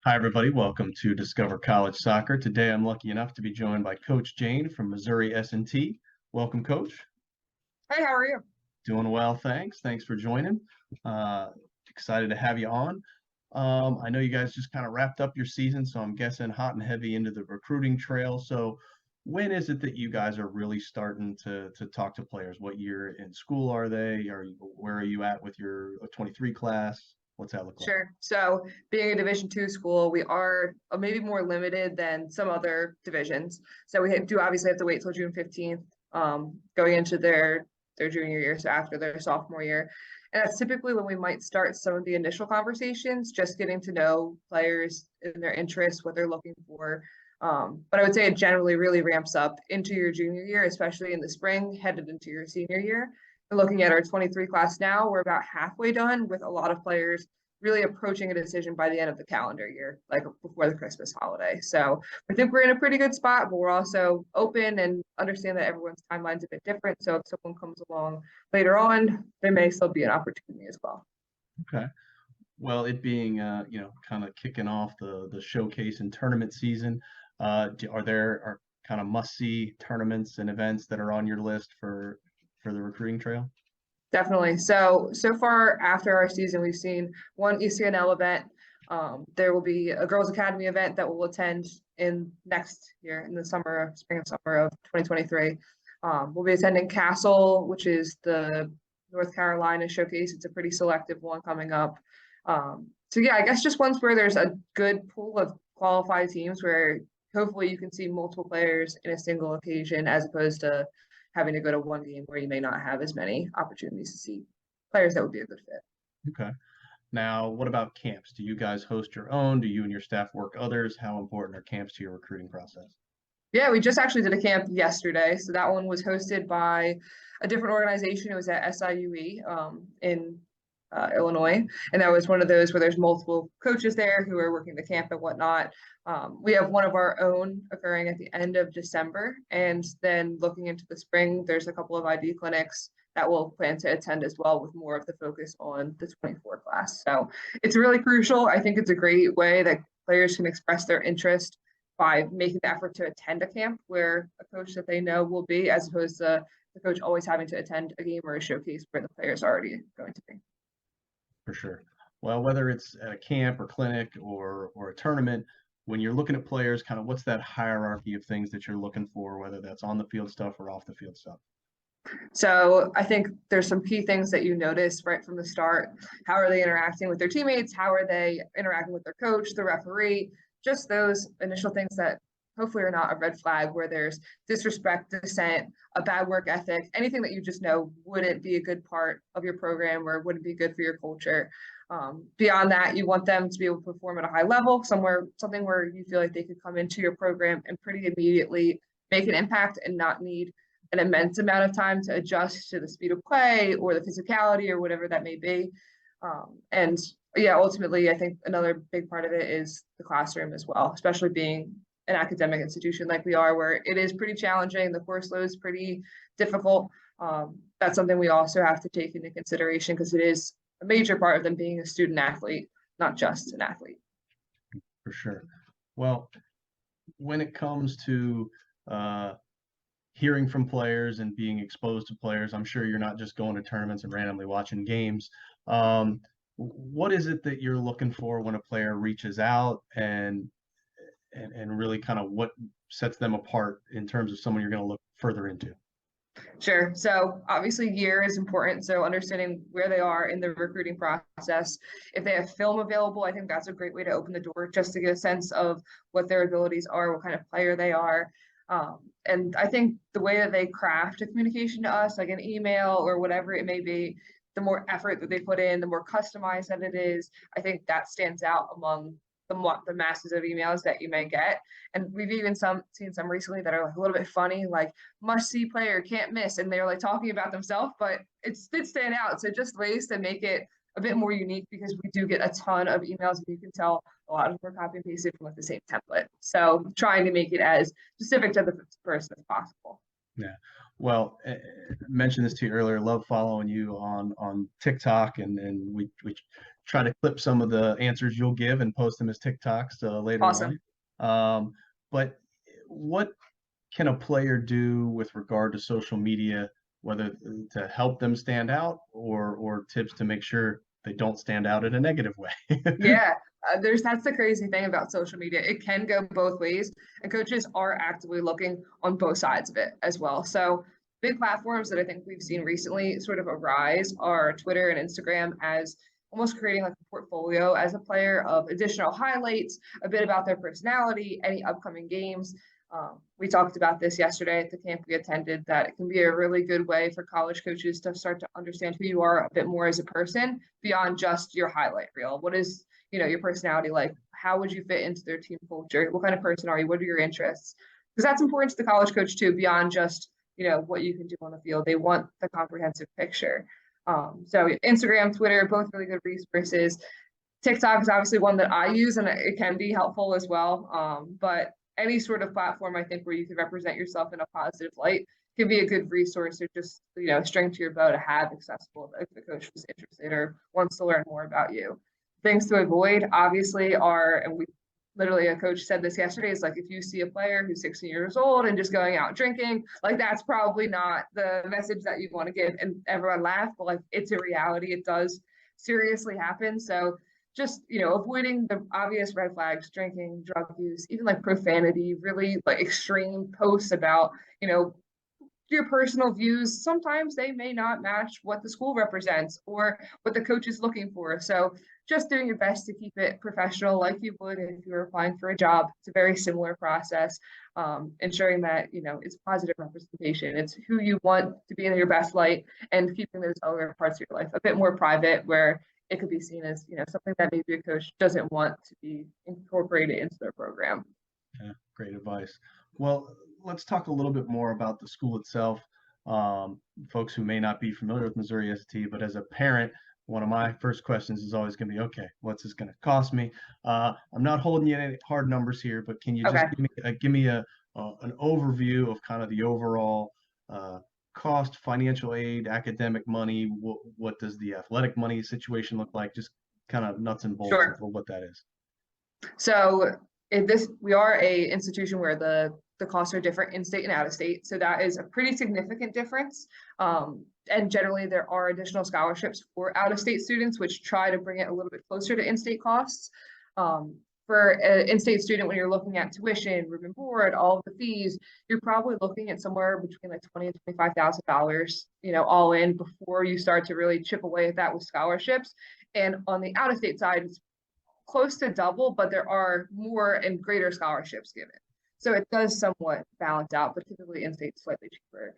Hi, everybody. Welcome to Discover College Soccer. Today, I'm lucky enough to be joined by Coach Jane from Missouri S&T. Welcome, Coach. Hey, how are you? Doing well, thanks. Thanks for joining. Uh, Excited to have you on. I know you guys just kind of wrapped up your season, so I'm guessing hot and heavy into the recruiting trail. So, when is it that you guys are really starting to talk to players? What year in school are they? Where are you at with your 23 class? What's that look like? Sure. So, being a Division two school, we are maybe more limited than some other divisions. So do obviously have to wait till June 15th, going into their junior year, so after their sophomore year. And that's typically when we might start some of the initial conversations, just getting to know players and their interests, what they're looking for. But I would say it generally really ramps up into your junior year, especially in the spring, headed into your senior year. Looking at our 23 class now, we're about halfway done with a lot of players really approaching a decision by the end of the calendar year, like before the Christmas holiday. So I think we're in a pretty good spot, but we're also open and understand that everyone's timeline's a bit different. So if someone comes along later on, there may still be an opportunity as well. Okay. Well, it being kind of kicking off the showcase and tournament season, are kind of must-see tournaments and events that are on your list for the recruiting trail? Definitely. So far after our season, we've seen one ECNL event. There will be a Girls Academy event that we'll attend in next year in the spring and summer of 2023. We'll be attending Castle, which is the North Carolina showcase. It's a pretty selective one coming up. So yeah, I guess just ones where there's a good pool of qualified teams where hopefully you can see multiple players in a single occasion as opposed to having to go to one game where you may not have as many opportunities to see players that would be a good fit. Okay. Now, what about camps? Do you guys host your own? Do you and your staff work others? How important are camps to your recruiting process? Yeah, we just actually did a camp yesterday. So that one was hosted by a different organization. It was at SIUE in Illinois. And that was one of those where there's multiple coaches there who are working the camp and whatnot. We have one of our own occurring at the end of December. And then looking into the spring, there's a couple of ID clinics that we'll plan to attend as well with more of the focus on the 24 class. So it's really crucial. I think it's a great way that players can express their interest by making the effort to attend a camp where a coach that they know will be, as opposed to the coach always having to attend a game or a showcase where the player is already going to be. For sure. Well, whether it's at a camp or clinic or a tournament, when you're looking at players, kind of what's that hierarchy of things that you're looking for, whether that's on the field stuff or off the field stuff? So I think there's some key things that you notice right from the start. How are they interacting with their teammates? How are they interacting with their coach, the referee? Just those initial things that hopefully are not a red flag where there's disrespect, dissent, a bad work ethic, anything that you just know wouldn't be a good part of your program or wouldn't be good for your culture. Beyond that, you want them to be able to perform at a high level, something where you feel like they could come into your program and pretty immediately make an impact and not need an immense amount of time to adjust to the speed of play or the physicality or whatever that may be. And yeah, ultimately, I think another big part of it is the classroom as well, especially being an academic institution like we are, where it is pretty challenging. The course load is pretty difficult. That's something we also have to take into consideration because it is a major part of them being a student athlete, not just an athlete. For sure. Well, when it comes to hearing from players and being exposed to players, I'm sure you're not just going to tournaments and randomly watching games. What is it that you're looking for when a player reaches out and really kind of what sets them apart in terms of someone you're going to look further into? Sure. So obviously year is important. So understanding where they are in the recruiting process. If they have film available, I think that's a great way to open the door just to get a sense of what their abilities are, what kind of player they are. And I think the way that they craft a communication to us, like an email or whatever it may be, the more effort that they put in, the more customized that it is, I think that stands out among the masses of emails that you may get. And we've even seen some recently that are like a little bit funny, like must see player, can't miss. And they're like talking about themselves, but it did stand out. So just ways to make it a bit more unique because we do get a ton of emails and you can tell a lot of them are copy and pasted from like the same template. So trying to make it as specific to the person as possible. Yeah. Well, mentioned this to you earlier. Love following you on TikTok, and we try to clip some of the answers you'll give and post them as TikToks later on. Awesome. But what can a player do with regard to social media, whether to help them stand out or tips to make sure they don't stand out in a negative way? Yeah, that's the crazy thing about social media. It can go both ways, and coaches are actively looking on both sides of it as well. So, big platforms that I think we've seen recently sort of arise are Twitter and Instagram as almost creating like a portfolio as a player of additional highlights, a bit about their personality, any upcoming games. We talked about this yesterday at the camp we attended, that it can be a really good way for college coaches to start to understand who you are a bit more as a person beyond just your highlight reel. What is, your personality like? How would you fit into their team culture? What kind of person are you? What are your interests? Because that's important to the college coach too, beyond just, what you can do on the field. They want the comprehensive picture. So Instagram, Twitter, both really good resources. TikTok is obviously one that I use, and it can be helpful as well. But any sort of platform, I think, where you can represent yourself in a positive light can be a good resource, or just, string to your bow to have accessible if the coach was interested or wants to learn more about you. Things to avoid, obviously, are, and we literally, a coach said this yesterday, is like, if you see a player who's 16 years old and just going out drinking, like, that's probably not the message that you want to give. And everyone laughed, but like, it's a reality. It does seriously happen. So just, avoiding the obvious red flags: drinking, drug use, even like profanity, really like extreme posts about, your personal views. Sometimes they may not match what the school represents or what the coach is looking for. So just doing your best to keep it professional, like you would if you were applying for a job. It's a very similar process. Ensuring that, it's positive representation. It's who you want to be in your best light, and keeping those other parts of your life a bit more private, where it could be seen as, something that maybe a coach doesn't want to be incorporated into their program. Yeah, great advice. Well, let's talk a little bit more about the school itself. Folks who may not be familiar with Missouri S&T, but as a parent, one of my first questions is always going to be, okay, what's this going to cost me? I'm not holding you any hard numbers here, but can you just Okay. give me an overview of kind of the overall cost, financial aid, academic money? What does the athletic money situation look like? Just kind of nuts and bolts of Sure. what that is. So we are a institution where the costs are different in state and out of state. So that is a pretty significant difference. And generally there are additional scholarships for out of state students, which try to bring it a little bit closer to in-state costs. For an in-state student, when you're looking at tuition, room and board, all of the fees, you're probably looking at somewhere between like $20,000 and $25,000, all in, before you start to really chip away at that with scholarships. And on the out-of-state side, it's close to double, but there are more and greater scholarships given. So it does somewhat balance out, but typically in-state slightly cheaper.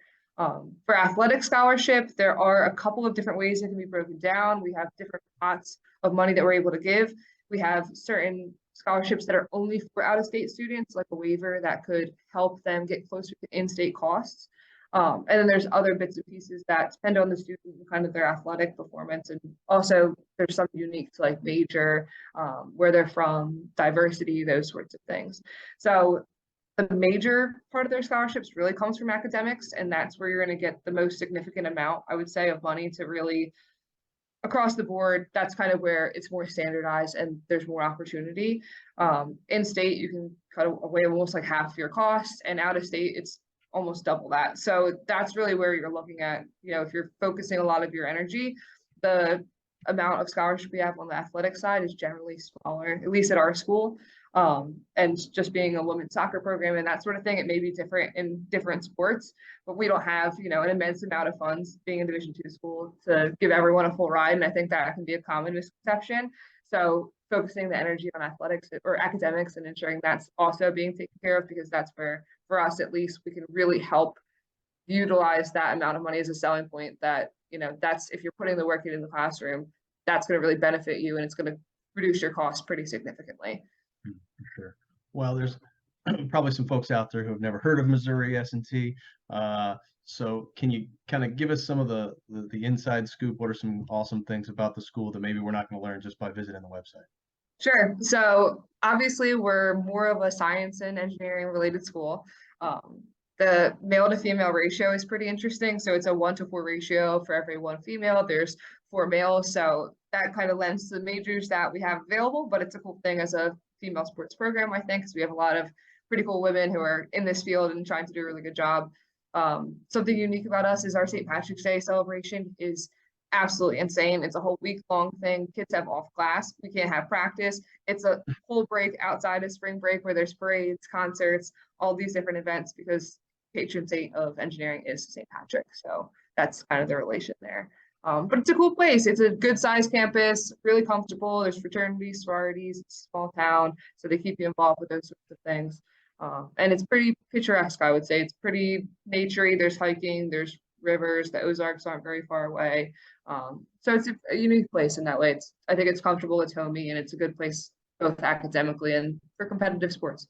For athletic scholarship, there are a couple of different ways it can be broken down. We have different pots of money that we're able to give. We have certain scholarships that are only for out-of-state students, like a waiver that could help them get closer to in-state costs. And then there's other bits and pieces that depend on the student and kind of their athletic performance. And also there's some unique to like major, where they're from, diversity, those sorts of things. So the major part of their scholarships really comes from academics, and that's where you're going to get the most significant amount, I would say, of money to really across the board. That's kind of where it's more standardized and there's more opportunity. In state, you can cut away almost like half your costs, and out of state, it's almost double that. So that's really where you're looking at, if you're focusing a lot of your energy, the amount of scholarship we have on the athletic side is generally smaller, at least at our school. And just being a women's soccer program and that sort of thing, it may be different in different sports, but we don't have, an immense amount of funds being a Division II school to give everyone a full ride. And I think that can be a common misconception. So focusing the energy on athletics or academics and ensuring that's also being taken care of, because that's where, for us at least, we can really help utilize that amount of money as a selling point that, that's, if you're putting the work in the classroom, that's going to really benefit you, and it's going to reduce your costs pretty significantly. For sure. Well, there's probably some folks out there who have never heard of Missouri S&T. So can you kind of give us some of the inside scoop? What are some awesome things about the school that maybe we're not going to learn just by visiting the website? Sure. So obviously we're more of a science and engineering related school. The male to female ratio is pretty interesting. So it's a 1-to-4 ratio for every one female. There's 4 males. So that kind of lends to the majors that we have available, but it's a cool thing as a female sports program, I think, because we have a lot of pretty cool women who are in this field and trying to do a really good job. Something unique about us is our St. Patrick's Day celebration is absolutely insane. It's a whole week long thing. Kids have off class. We can't have practice. It's a whole break outside of spring break where there's parades, concerts, all these different events because patron saint of engineering is St. Patrick. So that's kind of the relation there. But it's a cool place. It's a good sized campus, really comfortable. There's fraternities, sororities, it's a small town. So they keep you involved with those sorts of things. And it's pretty picturesque, I would say. It's pretty naturey. There's hiking, there's rivers. The Ozarks aren't very far away. So it's a unique place in that way. I think it's comfortable, it's homey, and it's a good place both academically and for competitive sports.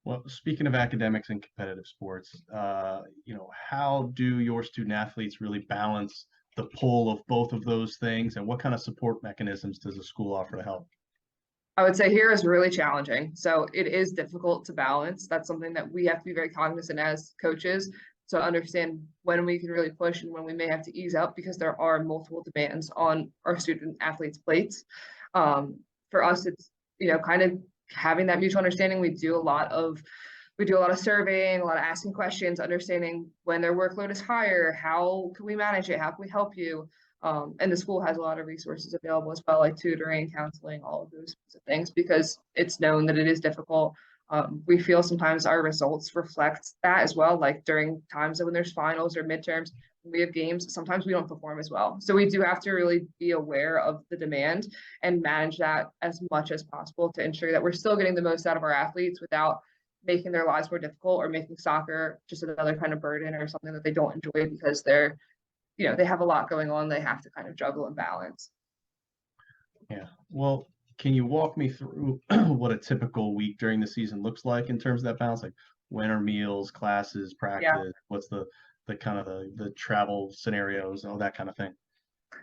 Well, speaking of academics and competitive sports, how do your student athletes really balance the pull of both of those things, and what kind of support mechanisms does the school offer to help? I would say here is really challenging. So it is difficult to balance. That's something that we have to be very cognizant as coaches to understand when we can really push and when we may have to ease up because there are multiple demands on our student athletes' plates. For us, it's kind of having that mutual understanding. We do a lot of surveying, a lot of asking questions, understanding when their workload is higher, how can we manage it, how can we help you? And the school has a lot of resources available as well, like tutoring, counseling, all of those sorts of things, because it's known that it is difficult. We feel sometimes our results reflect that as well, like during times when there's finals or midterms, when we have games, sometimes we don't perform as well. So we do have to really be aware of the demand and manage that as much as possible to ensure that we're still getting the most out of our athletes without making their lives more difficult or making soccer just another kind of burden or something that they don't enjoy because they have a lot going on. They have to kind of juggle and balance. Yeah. Well, can you walk me through what a typical week during the season looks like in terms of that balance? Like when are meals, classes, practice? Yeah. What's the kind of the travel scenarios, all that kind of thing?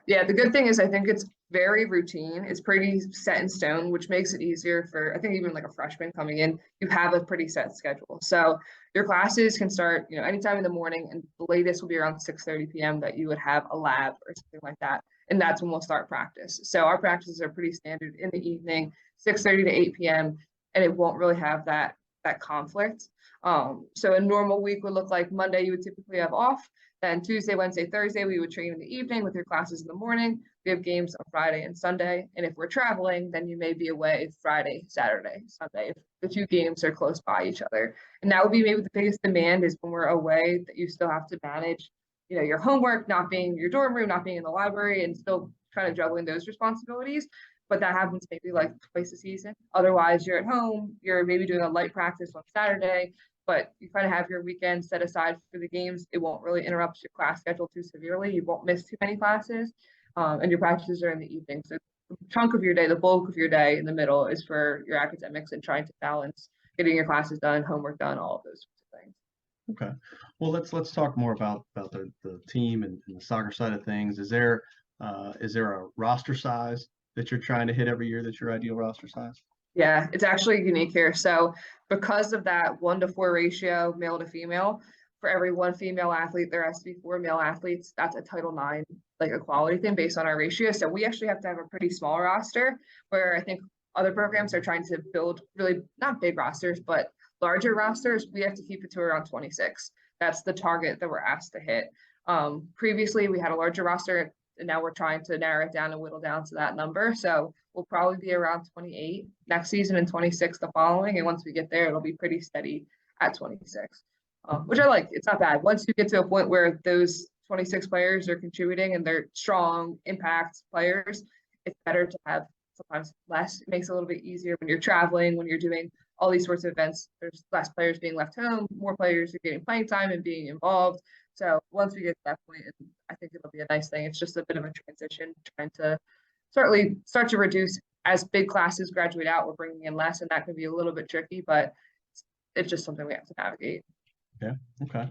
Yeah, the good thing is I think it's very routine. It's pretty set in stone, which makes it easier for, I think, even like a freshman coming in, you have a pretty set schedule. So your classes can start, anytime in the morning, and the latest will be around 6:30 p.m. that you would have a lab or something like that. And that's when we'll start practice. So our practices are pretty standard in the evening, 6:30 to 8 p.m. And it won't really have that conflict. So a normal week would look like Monday, you would typically have off. Then Tuesday, Wednesday, Thursday, we would train in the evening with your classes in the morning. We have games on Friday and Sunday. And if we're traveling, then you may be away Friday, Saturday, Sunday, if the 2 games are close by each other. And that would be maybe the biggest demand is when we're away that you still have to manage, your homework, not being in your dorm room, not being in the library, and still kind of juggling those responsibilities. But that happens maybe like twice a season. Otherwise, you're at home, you're maybe doing a light practice on Saturday, but you kind of have your weekend set aside for the games. It won't really interrupt your class schedule too severely. You won't miss too many classes, and your practices are in the evening. So the chunk of your day, the bulk of your day in the middle is for your academics and trying to balance getting your classes done, homework done, all of those sorts of things. Okay. Well, let's talk more about the team and the soccer side of things. Is there a roster size that you're trying to hit every year that's your ideal roster size? Yeah, it's actually unique here. So because of that 1-to-4 ratio, male to female, for every 1 female athlete, there has to be 4 male athletes. That's a Title IX, like equality thing based on our ratio. So we actually have to have a pretty small roster where I think other programs are trying to build really not big rosters, but larger rosters. We have to keep it to around 26. That's the target that we're asked to hit. Previously, we had a larger roster, and now we're trying to narrow it down and whittle down to that number. So we'll probably be around 28 next season and 26 the following. And once we get there, it'll be pretty steady at 26, which I like. It's not bad. Once you get to a point where those 26 players are contributing and they're strong impact players, it's better to have sometimes less. It makes it a little bit easier when you're traveling, when you're doing all these sorts of events. There's less players being left home, more players are getting playing time and being involved. So once we get to that point, I think it'll be a nice thing. It's just a bit of a transition, trying to start to reduce as big classes graduate out. We're bringing in less, and that can be a little bit tricky, but it's just something we have to navigate. Yeah. Okay.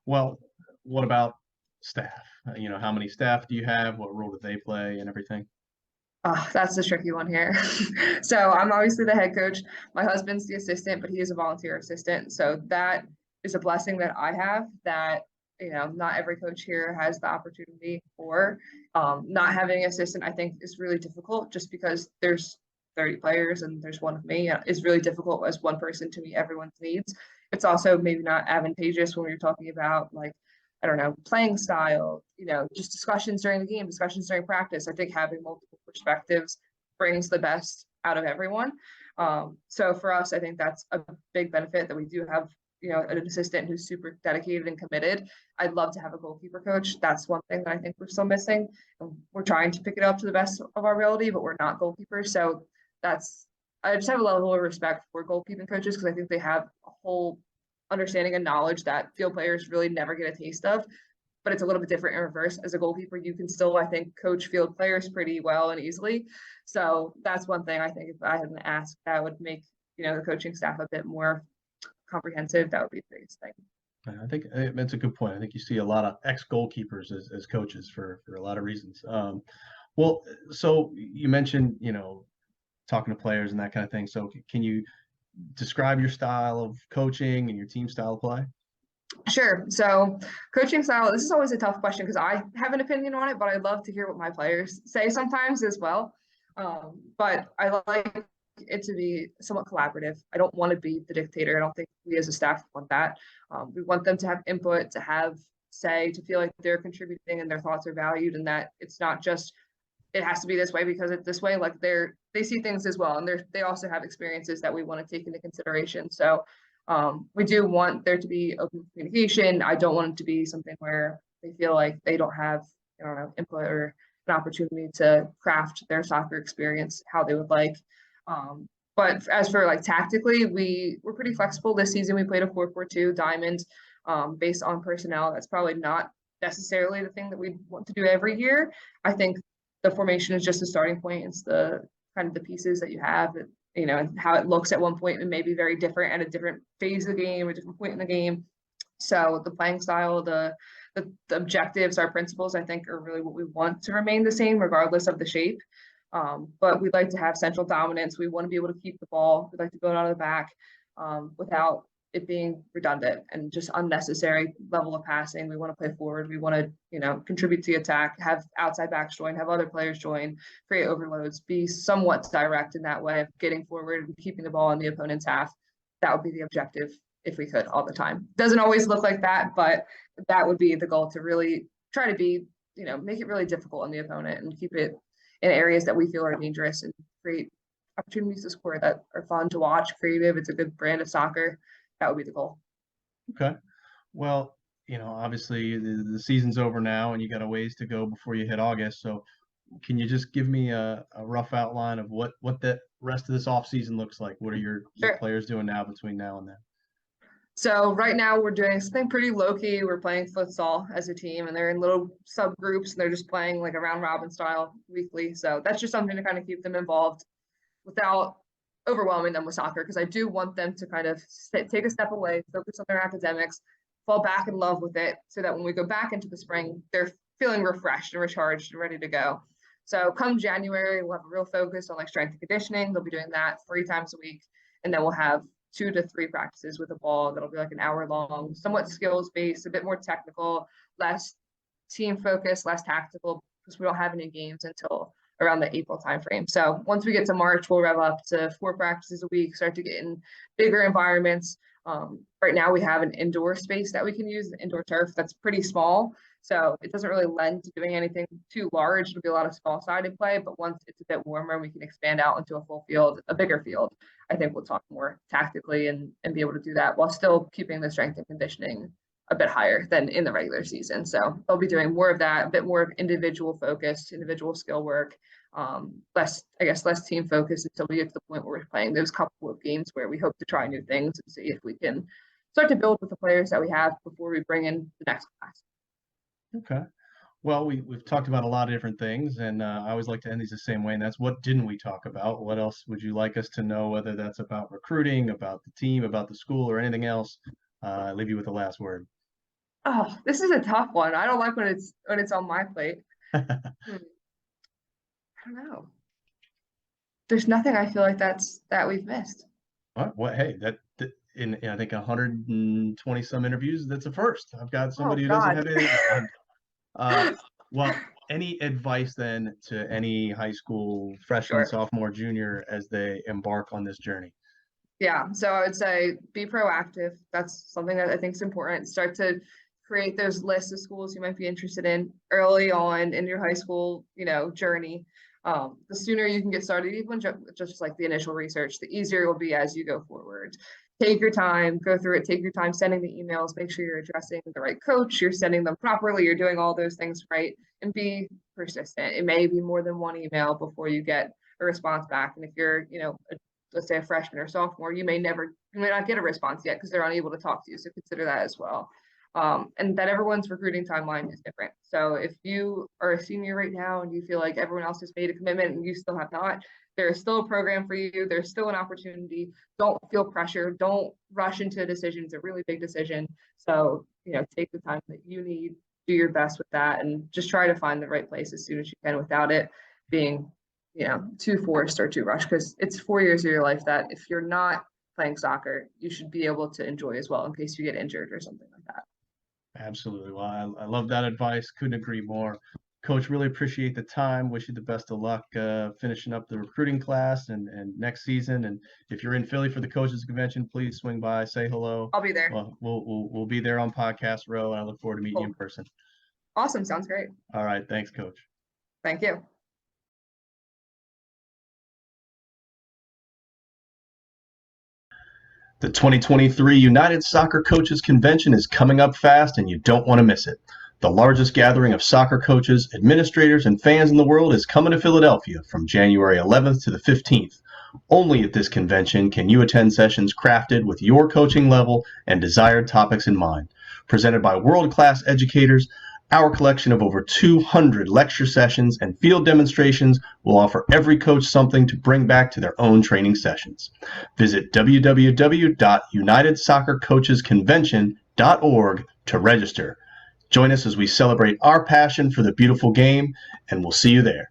Well, what about staff? How many staff do you have? What role do they play and everything? That's the tricky one here. So I'm obviously the head coach. My husband's the assistant, but he is a volunteer assistant. So that is a blessing that I have that, not every coach here has the opportunity for. Not having an assistant, I think, is really difficult just because there's 30 players and there's one of me. It's really difficult as one person to meet everyone's needs. It's also maybe not advantageous when you're talking about, like, I don't know, playing style, just discussions during the game, discussions during practice. I think having multiple perspectives brings the best out of everyone. So for us, I think that's a big benefit that we do have, an assistant who's super dedicated and committed. I'd love to have a goalkeeper coach. That's one thing that I think we're still missing. And we're trying to pick it up to the best of our ability, but we're not goalkeepers. So I just have a level of respect for goalkeeping coaches because I think they have a whole understanding and knowledge that field players really never get a taste of. But it's a little bit different in reverse. As a goalkeeper, you can still, I think, coach field players pretty well and easily. So that's one thing I think if I had an ask that would make, the coaching staff a bit more comprehensive, that would be the biggest thing. I think that's a good point. I think you see a lot of ex-goalkeepers as coaches for a lot of reasons. Well, so you mentioned, talking to players and that kind of thing. So can you describe your style of coaching and your team style of play? Sure. So coaching style, this is always a tough question because I have an opinion on it, but I'd love to hear what my players say sometimes as well. But I like it to be somewhat collaborative. I don't want to be the dictator. I don't think we as a staff want that. We want them to have input, to have say, to feel like they're contributing and their thoughts are valued, and that it's not just it has to be this way because it's this way. Like they see things as well, and they also have experiences that we want to take into consideration. So we do want there to be open communication. I don't want it to be something where they feel like they don't have, I don't know, input or an opportunity to craft their soccer experience how they would like. But as for like tactically, we're pretty flexible this season. We played a 4-4-2 diamond based on personnel. That's probably not necessarily the thing that we want to do every year. I think the formation is just a starting point. It's the kind of the pieces that you have, and how it looks at one point and may be very different at a different phase of the game, a different point in the game. So the playing style, the objectives, our principles, I think are really what we want to remain the same regardless of the shape. But we'd like to have central dominance. We want to be able to keep the ball. We'd like to build out of the back without it being redundant and just unnecessary level of passing. We want to play forward. We want to, contribute to the attack, have outside backs join, have other players join, create overloads, be somewhat direct in that way of getting forward and keeping the ball in the opponent's half. That would be the objective if we could all the time. Doesn't always look like that, but that would be the goal, to really try to be, make it really difficult on the opponent and keep it in areas that we feel are dangerous and create opportunities to score that are fun to watch, creative. It's a good brand of soccer. That would be the goal. Okay. Well, obviously the season's over now and you got a ways to go before you hit August. So can you just give me a rough outline of what the rest of this off season looks like? What are your players doing now between now and then? So right now we're doing something pretty low key. We're playing futsal as a team, and they're in little subgroups, and they're just playing like a round robin style weekly. So that's just something to kind of keep them involved without overwhelming them with soccer, because I do want them to kind of take a step away, focus on their academics, fall back in love with it, so that when we go back into the spring, they're feeling refreshed and recharged and ready to go. So come January, we'll have a real focus on like strength and conditioning. They'll be doing that 3 times a week, and then we'll have 2 to 3 practices with a ball that'll be like an hour long, somewhat skills based, a bit more technical, less team focused, less tactical, because we don't have any games until around the April timeframe. So once we get to March, we'll rev up to 4 practices a week, start to get in bigger environments. Right now we have an indoor space that we can use, the indoor turf that's pretty small. So it doesn't really lend to doing anything too large. It'll be a lot of small sided play, but once it's a bit warmer, we can expand out into a full field, a bigger field. I think we'll talk more tactically and be able to do that while still keeping the strength and conditioning a bit higher than in the regular season. So they'll be doing more of that, a bit more of individual focused, individual skill work, less team focused until we get to the point where we're playing those couple of games where we hope to try new things and see if we can start to build with the players that we have before we bring in the next class. Okay. Well, we've talked about a lot of different things, and I always like to end these the same way, and that's what didn't we talk about? What else would you like us to know, whether that's about recruiting, about the team, about the school, or anything else? I leave you with the last word. Oh, this is a tough one. I don't like when it's on my plate. I don't know. There's nothing I feel like that we've missed. Well, hey, that in I think 120 some interviews, that's a first. I've got Oh, somebody who doesn't God. have anything. Well, any advice then to any high school freshman, Sure. sophomore, junior as they embark on this journey? Yeah, so I would say be proactive. That's something that I think is important. Start to create those lists of schools you might be interested in early on in your high school, journey. The sooner you can get started, even just like the initial research, the easier it will be as you go forward. Take your time, go through it, take your time sending the emails, make sure you're addressing the right coach, you're sending them properly, you're doing all those things right, and be persistent. It may be more than one email before you get a response back. And if you're, let's say a freshman or sophomore, you may not get a response yet because they're unable to talk to you. So consider that as well. And that everyone's recruiting timeline is different. So if you are a senior right now and you feel like everyone else has made a commitment and you still have not, there is still a program for you. There's still an opportunity. Don't feel pressure. Don't rush into a decision. It's a really big decision. So, take the time that you need, do your best with that, and just try to find the right place as soon as you can without it being too forced or too rushed, because it's 4 years of your life that if you're not playing soccer, you should be able to enjoy as well in case you get injured or something like that. Absolutely. Well, I love that advice. Couldn't agree more. Coach, really appreciate the time. Wish you the best of luck finishing up the recruiting class and next season. And if you're in Philly for the coaches convention, please swing by, say hello. I'll be there. Well, we'll be there on Podcast Row, and I look forward to meeting you in person. Awesome. Sounds great. All right. Thanks, Coach. Thank you. The 2023 United Soccer Coaches Convention is coming up fast, and you don't want to miss it. The largest gathering of soccer coaches, administrators, and fans in the world is coming to Philadelphia from January 11th to the 15th. Only at this convention can you attend sessions crafted with your coaching level and desired topics in mind. Presented by world-class educators, our collection of over 200 lecture sessions and field demonstrations will offer every coach something to bring back to their own training sessions. Visit www.unitedsoccercoachesconvention.org to register. Join us as we celebrate our passion for the beautiful game, and we'll see you there.